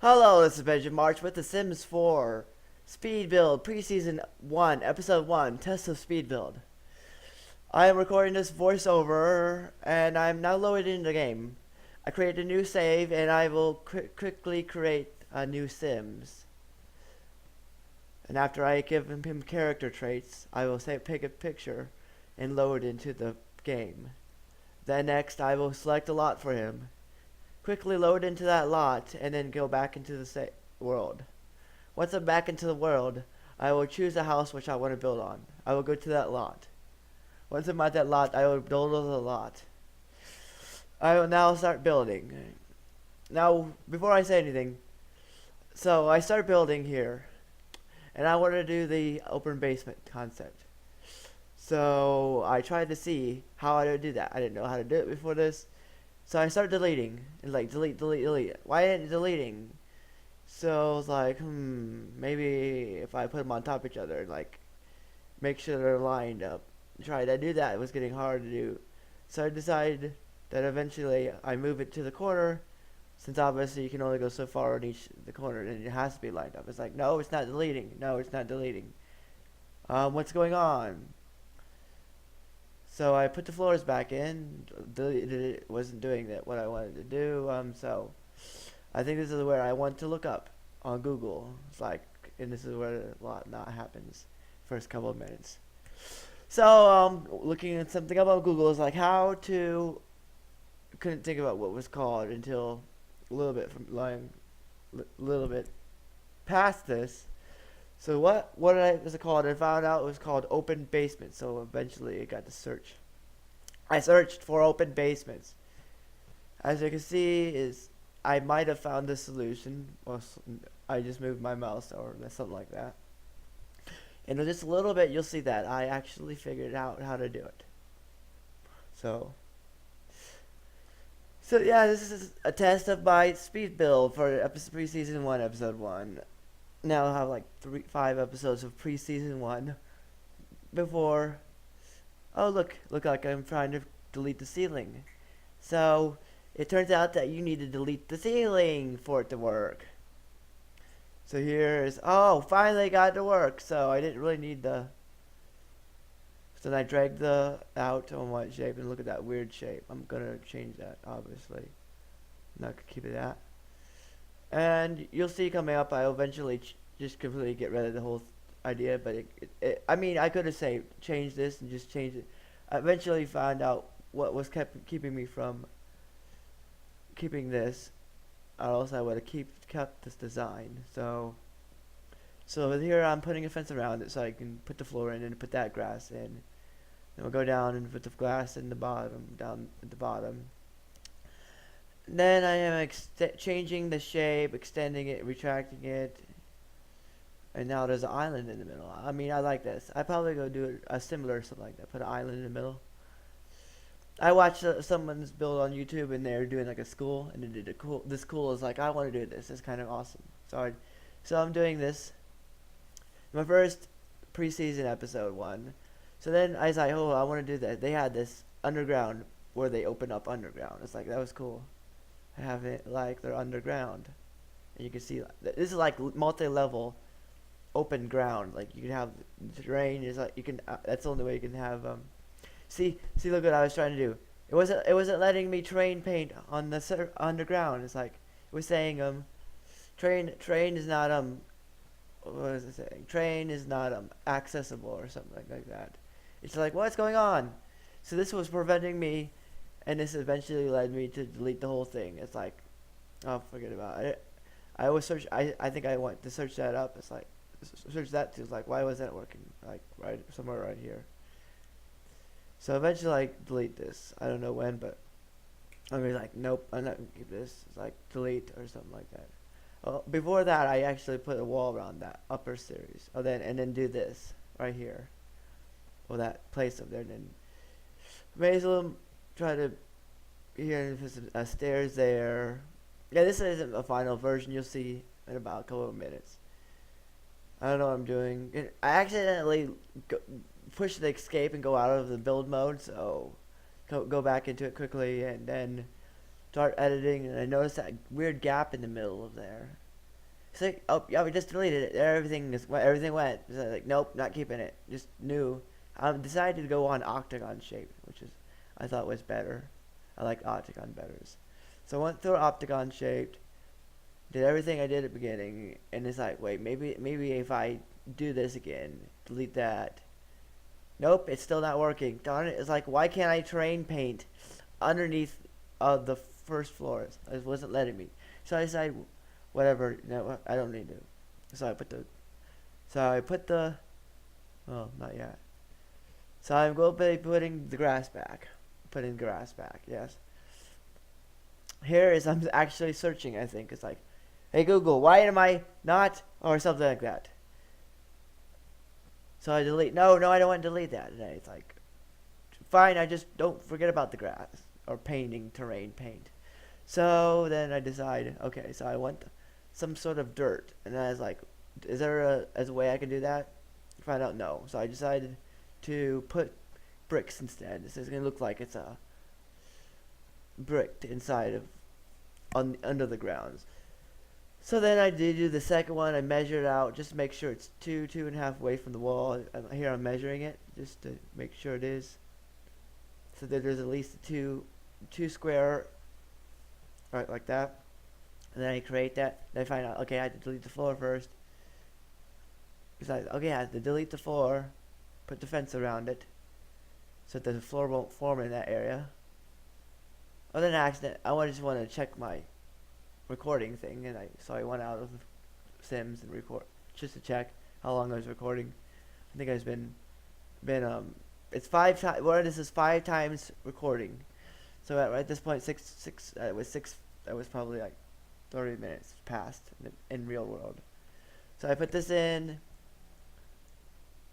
Hello, this is Benjamin March with The Sims 4 Speed Build Preseason 1, Episode 1, Test of Speed Build. I am recording this voiceover and I'm now loaded in the game. I created a new save and I will quickly create a new Sims. And after I give him character traits, I will take a picture and load into the game. Then next I will select a lot for him. Quickly load into that lot and then go back into the world. Once I'm back into the world, I will choose a house which I want to build on. I will go to that lot. Once I'm at that lot, I will build the lot. I will now start building. Now, before I say anything, so I start building here, and I want to do the open basement concept. So I tried to see how I would do that. I didn't know how to do it before this. So I started deleting, and like delete. Why isn't it deleting? So I was like, maybe if I put them on top of each other, like make sure they're lined up. Tried to do that, it was getting hard to do. So I decided that eventually I move it to the corner, since obviously you can only go so far on each the corner, and it has to be lined up. It's like, no, it's not deleting. No, it's not deleting. What's going on? So I put the floors back in, deleted it, wasn't doing that what I wanted to do. So I think this is where I want to look up on Google. It's like, and this is where a lot not happens. First couple of minutes. So looking at something about Google is like how to. Couldn't think about what was called until a little bit from lying, little bit past this. So what was it called? I found out it was called open basement. So eventually I got to search. I searched for open basements. As you can see, is I might have found the solution. Or I just moved my mouse or something like that. And in just a little bit, you'll see that I actually figured out how to do it. So yeah, this is a test of my speed build for preseason 1, episode 1. Now I have like 5 episodes of preseason 1 before. Oh, look like I'm trying to delete the ceiling. So it turns out that you need to delete the ceiling for it to work. So here's, finally got it to work. So I didn't really need the. So then I dragged the out on what shape, and look at that weird shape. I'm gonna change that, obviously. I'm not gonna keep it that. And you'll see coming up, I eventually just completely get rid of the whole idea. But I mean, I could have changed this and just changed it. I eventually found out what was keeping me from keeping this, or else I would have kept this design. So here I'm putting a fence around it so I can put the floor in and put that grass in. Then we'll go down and put the grass in the bottom, down at the bottom. Then I am changing the shape, extending it, retracting it, and now there's an island in the middle. I mean, I like this. I probably go do a similar something like that. Put an island in the middle. I watched someone's build on YouTube, and they're doing like a school, and they did this cool is like, I want to do this. It's kind of awesome. So I'm doing this. My first preseason episode 1. So then I was like, oh, I want to do that. They had this underground where they open up underground. It's like, that was cool. I have it like they're underground. And you can see, this is like multi-level open ground. Like you can have terrain is like, you can, that's the only way you can have, see look what I was trying to do. It wasn't letting me terrain paint on the underground. It's like, it was saying, terrain is not, what was it saying? Train is not accessible or something like that. It's like, what's going on? So this was preventing me, and this eventually led me to delete the whole thing. It's like, oh, forget about it. I always search. I think I want to search that up. It's like, search that too. It's like, why was that working? Like right somewhere right here. So eventually I delete this. I don't know when, but I'm gonna be like, nope, I'm not gonna keep this. It's like delete or something like that. Well, before that, I actually put a wall around that upper series. And then do this right here. Well, that place up there. And then may as well try to here put some stairs there. Yeah, this isn't a final version. You'll see in about a couple of minutes. I don't know what I'm doing. I accidentally push the escape and go out of the build mode. So go back into it quickly and then start editing, and I noticed that weird gap in the middle of there. He's like, oh yeah, we just deleted it. Everything went. So like, nope, not keeping it. Just new. I decided to go on octagon shape, which is I thought was better. I like octagon better. So I went through octagon shaped, did everything I did at the beginning, and it's like, wait, maybe if I do this again, delete that. Nope, it's still not working. Darn it! It's like, why can't I terrain paint underneath the first floors? It wasn't letting me. So I decided, whatever. No, I don't need to. So I put the. Oh, not yet. So I'm going to be putting the grass back. Putting grass back. Yes. Here is I'm actually searching. I think it's like, hey Google, why am I not, or something like that. So I delete. No, I don't want to delete that. And it's like, fine. I just don't forget about the grass or painting terrain paint. So then I decide, okay, so I want some sort of dirt, and then I was like, is there a way I can do that? Find out no. So I decided to put bricks instead. This is gonna look like it's a brick inside of under the grounds. So then I did do the second one. I measured out just to make sure it's 2.5 away from the wall. Here I'm measuring it just to make sure it is. So that there's at least two square, right, like that. And then I create that. Then I find out, okay, I have to delete the floor first. Besides, okay, I have to delete the floor, put the fence around it, so that the floor won't form in that area. Oh, then I just want to check my recording thing, and so I went out of Sims and record just to check how long I was recording. I think I've been it's 5 times. Well, this is 5 times recording. So at this point, it was probably like 30 minutes past in real world. So I put this in.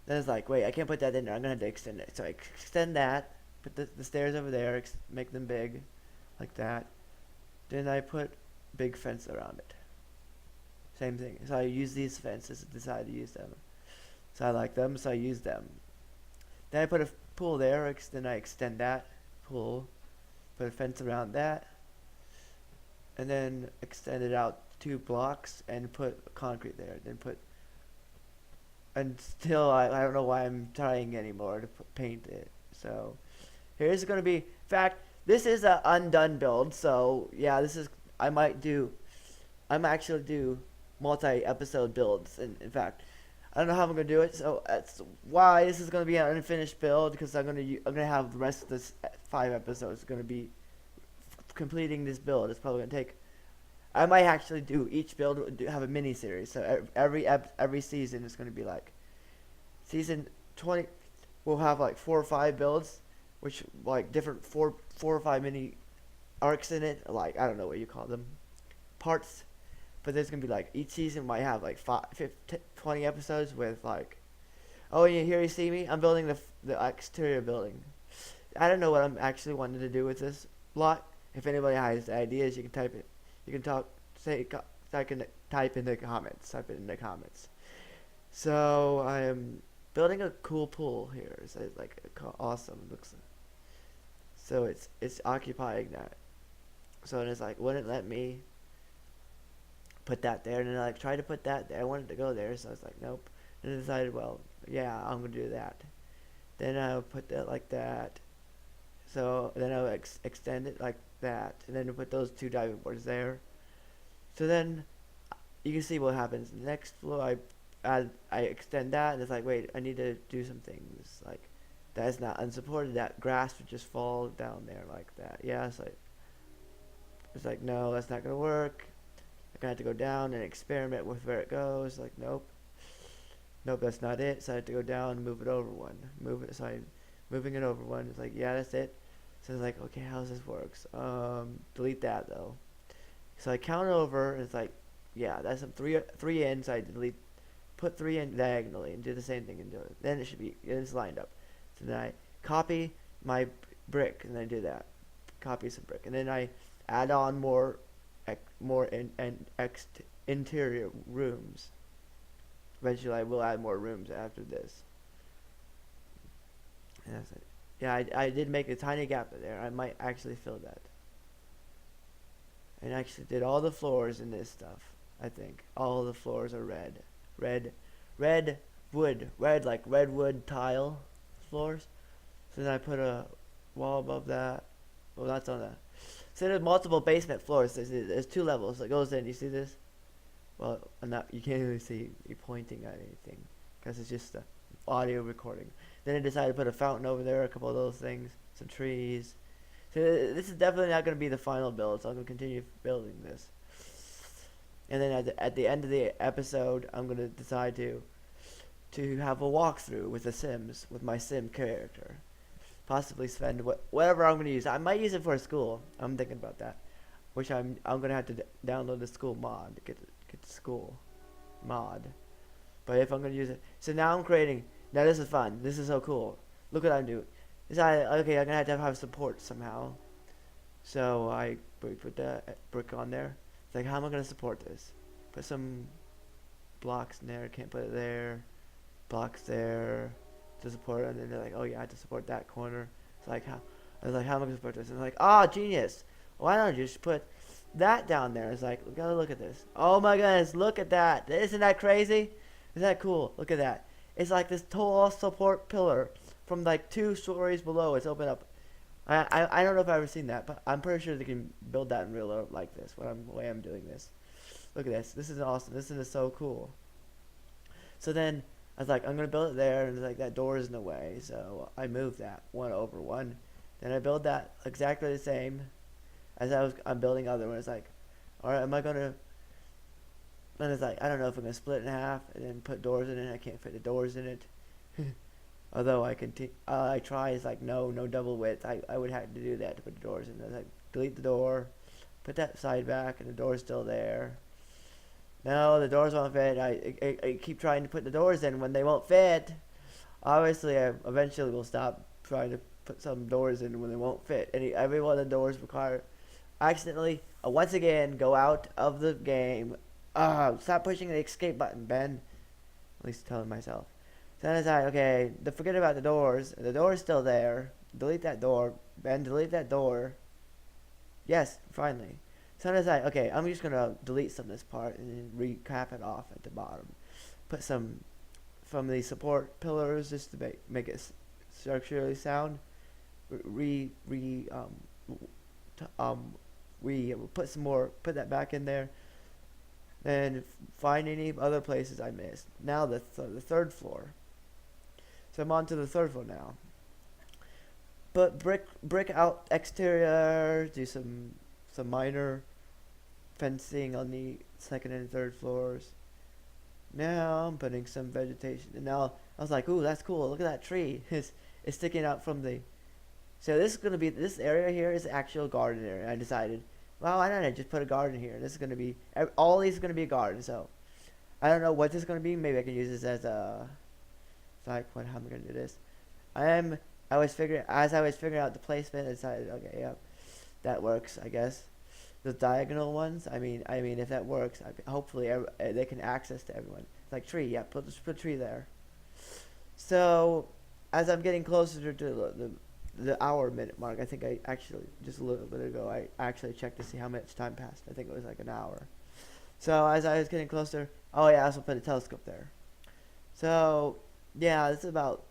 Then it's like, wait, I can't put that in there. I'm gonna have to extend it. So I extend that. Put the stairs over there. Make them big, like that. Then I put big fence around it. Same thing. So I use these fences. Decide to use them. So I like them. So I use them. Then I put a pool there. Then I extend that pool. Put a fence around that. And then extend it out 2 blocks and put concrete there. Then put. And still, I don't know why I'm trying anymore to paint it. So here's going to be. In fact, this is an undone build. So yeah, I'm actually do multi-episode builds. And in fact, I don't know how I'm gonna do it. So that's why this is gonna be an unfinished build, because I'm gonna have the rest of this 5 episodes gonna be completing this build. It's probably gonna take. I might actually do each build have a mini series. So every season is gonna be like season 20. We'll have like 4 or 5 builds, which like different 4 or 5 mini arcs in it. Like, I don't know what you call them, parts. But there's gonna be like each season might have like 20 episodes with like, oh yeah, here you see me. I'm building the exterior building. I don't know what I'm actually wanting to do with this block. If anybody has ideas, you can type it. You can I can type in the comments. Type it in the comments. So I am building a cool pool here. It's like awesome. It looks. So it's occupying that. So it's like, wouldn't let me put that there, and then I like tried to put that there. I wanted to go there, so I was like, nope. And I decided, well, yeah, I'm gonna do that. Then I'll put that like that. So then I'll extend it like that, and then put those 2 diving boards there. So then you can see what happens. The next floor, I extend that, and it's like, wait, I need to do some things. Like, that is not unsupported. That grass would just fall down there like that. Yeah, it's like no, that's not gonna work. I'm gonna have to go down and experiment with where it goes. Like, nope, that's not it. So I had to go down and move it over one. So I'm moving it over one. It's like, yeah, that's it. So it's like, okay, how does this work? Delete that though. So I count over, and it's like, yeah, that's some 3 in. So I put 3 in diagonally and do the same thing and do it. Then it's lined up. So then I copy my brick, and then I do that. Copy some brick, and then I add on more interior rooms. Eventually I will add more rooms after this. And that's it. Yeah, I did make a tiny gap there. I might actually fill that. And actually did all the floors in this stuff. I think all the floors are red, red, red wood, red like redwood tile floors. So then I put a wall above that. Well, that's on that. So there's multiple basement floors. There's 2 levels that goes in. You see this? Well, not, you can't really see me pointing at anything because it's just the audio recording. Then I decided to put a fountain over there, a couple of those things, some trees. So this is definitely not going to be the final build, so I'm going to continue building this. And then at the end of the episode, I'm going to decide to have a walkthrough with the Sims, with my Sim character. Possibly spend whatever I'm going to use. I might use it for a school. I'm thinking about that. Which I'm going to have to download the school mod to get the school mod. But if I'm going to use it. So now I'm creating. Now this is fun. This is so cool. Look what I'm doing. Okay, I'm going to have support somehow. So I put that brick on there. It's like, how am I going to support this? Put some blocks in there. Can't put it there. Blocks there to support it. And then they're like, oh yeah, I have to support that corner. It's like, how? I was like, how am I going to support this? And they're like, oh, genius. Why don't you just put that down there? It's like, we gotta look at this. Oh my goodness, look at that. Isn't that crazy? Isn't that cool? Look at that. It's like this tall support pillar from like 2 stories below. It's open up. I don't know if I've ever seen that, but I'm pretty sure they can build that in real life like this. The way I'm doing this. Look at this. This is awesome. This is so cool. So then I was like, I'm gonna build it there, and like that door is in the way, so I moved that 1 over 1. Then I build that exactly the same as I'm building other ones. It's like, all right, am I gonna? And it's like, I don't know if I'm gonna split it in half and then put doors in it. I can't fit the doors in it. Although I try. It's like no double width. I would have to do that to put the doors in. It's like delete the door, put that side back, and the door's still there. No, the doors won't fit. I keep trying to put the doors in when they won't fit. Obviously, I eventually will stop trying to put some doors in when they won't fit. Every one of the doors require. Accidentally, once again, go out of the game. Stop pushing the escape button, Ben. At least telling myself. So then I decide, okay, forget about the doors. The door's still there. Delete that door. Ben, delete that door. Yes, finally. So then I decide, okay, I'm just going to delete some of this part and then recap it off at the bottom. Put some from the support pillars just to make it structurally sound. Put some more, put that back in there, and find any other places I missed. Now the 3rd floor. So I'm on to the 3rd floor now. But brick out exterior, do some minor fencing on the 2nd and 3rd floors. Now I'm putting some vegetation, and now I was like, ooh, that's cool. Look at that tree. It's sticking out from the. So this area here is the actual garden area. I decided, well, why don't I just put a garden here? This is going to be, all these are going to be a garden. So I don't know what this is going to be. Maybe I can use this as a, how am I going to do this? As I was figuring out the placement, I decided, okay, yeah, that works, I guess. The diagonal ones, I mean, if that works, hopefully they can access to everyone. It's like tree, yeah, put a tree there. So as I'm getting closer to the hour-minute mark, I think I actually, just a little bit ago, I actually checked to see how much time passed. I think it was like an hour. So as I was getting closer, oh yeah, I also put a telescope there. So, yeah, this is about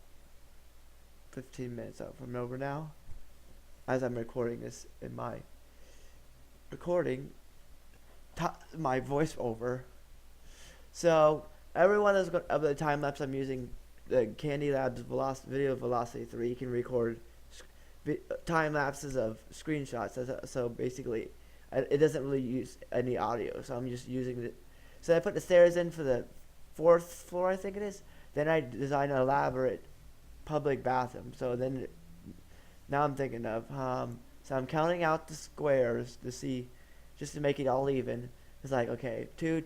15 minutes out from over now. As I'm recording this in my my voiceover. So, every one of the time-lapse I'm using, the Candy Labs Video Velocity 3 can record time lapses of screenshots. So basically, it doesn't really use any audio. So I'm just using it. So I put the stairs in for the 4th floor, I think it is. Then I designed an elaborate public bathroom. So then, now I'm thinking of so I'm counting out the squares to see, just to make it all even. It's like, okay, 2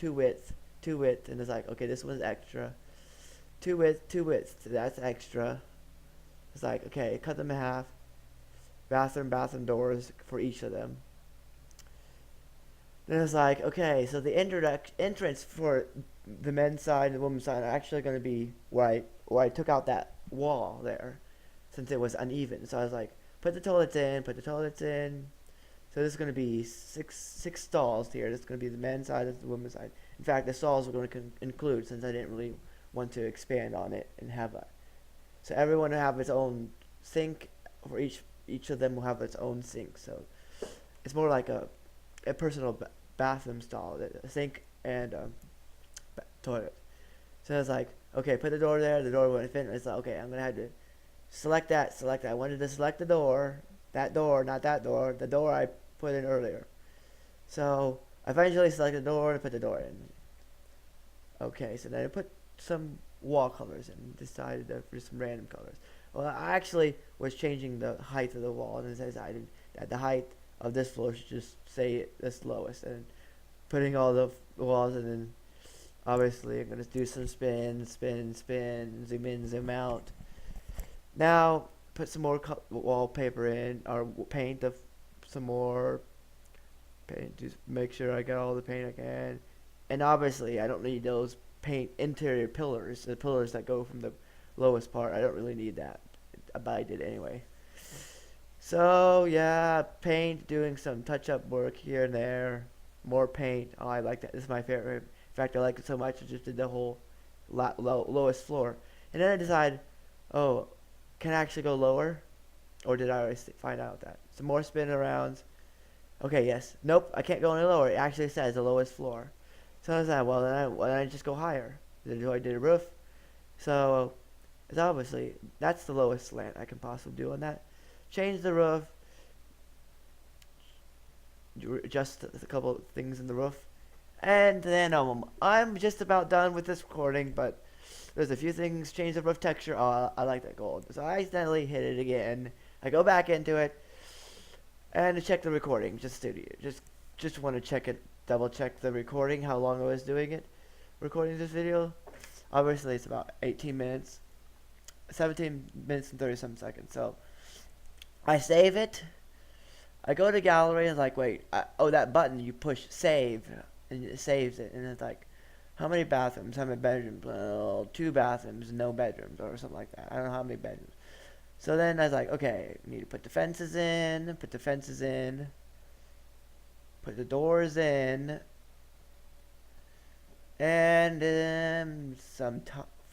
width, and it's like, okay, this one's extra. 2 width, that's extra. It's like, okay, cut them in half. Bathroom doors for each of them. Then it's like, okay, so the entrance for the men's side and the women's side are actually going to be where I took out that wall there, since it was uneven. So I was like, put the toilets in. So So there's going to be six stalls here. There's going to be the men's side and the women's side. In fact, the stalls we're going to include, since I didn't really want to expand on it and have a. So everyone will have its own sink. For each of them will have its own sink. So it's more like a personal bathroom stall, a sink and a toilet. So it's like, okay, put the door there. The door wouldn't fit. It's like, okay, I'm gonna have to select that. I wanted to select the door. That door, not that door. The door I put in earlier. So I eventually selected the door and put the door in. Okay, so then I put some wall colors and decided for some random colors. Well, I actually was changing the height of the wall and decided that the height of this floor should just say this lowest, and putting all the walls, and then obviously I'm gonna do some spin, zoom in, zoom out. Now put some more wallpaper in, or paint some more paint. Just make sure I got all the paint I can, and obviously I don't need those paint interior pillars, the pillars that go from the lowest part. I don't really need that, but I did anyway. So yeah, paint, doing some touch-up work here and there, more paint. Oh, I like that. This is my favorite. In fact, I like it so much I just did the whole lowest floor, and then I decided, oh, can I actually go lower, or did I already find out that? Some more spin arounds. Okay, yes. Nope, I can't go any lower. It actually says the lowest floor. So I was like, well, then I just go higher. Then I did a roof. So it's obviously that's the lowest slant I can possibly do on that. Change the roof. Adjust a couple of things in the roof. And then I'm just about done with this recording, but there's a few things. Change the roof texture. Oh, I like that gold. So I accidentally hit it again. I go back into it and check the recording. Just want to check it, double check the recording, how long I was doing it, recording this video. Obviously it's about 18 minutes, 17 minutes and 30 some seconds. So I save it. I go to gallery and like, wait, that button you push save, and it saves it, and it's like, how many bathrooms, how many bedrooms? Well, 2 bathrooms, no bedrooms, or something like that. I don't know how many bedrooms. So then I was like, okay, need to put the fences in, put the doors in, and some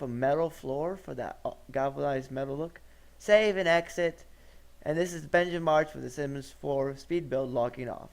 metal floor for that galvanized metal look. Save and exit. And this is Benjamin March with the Sims 4 speed build logging off.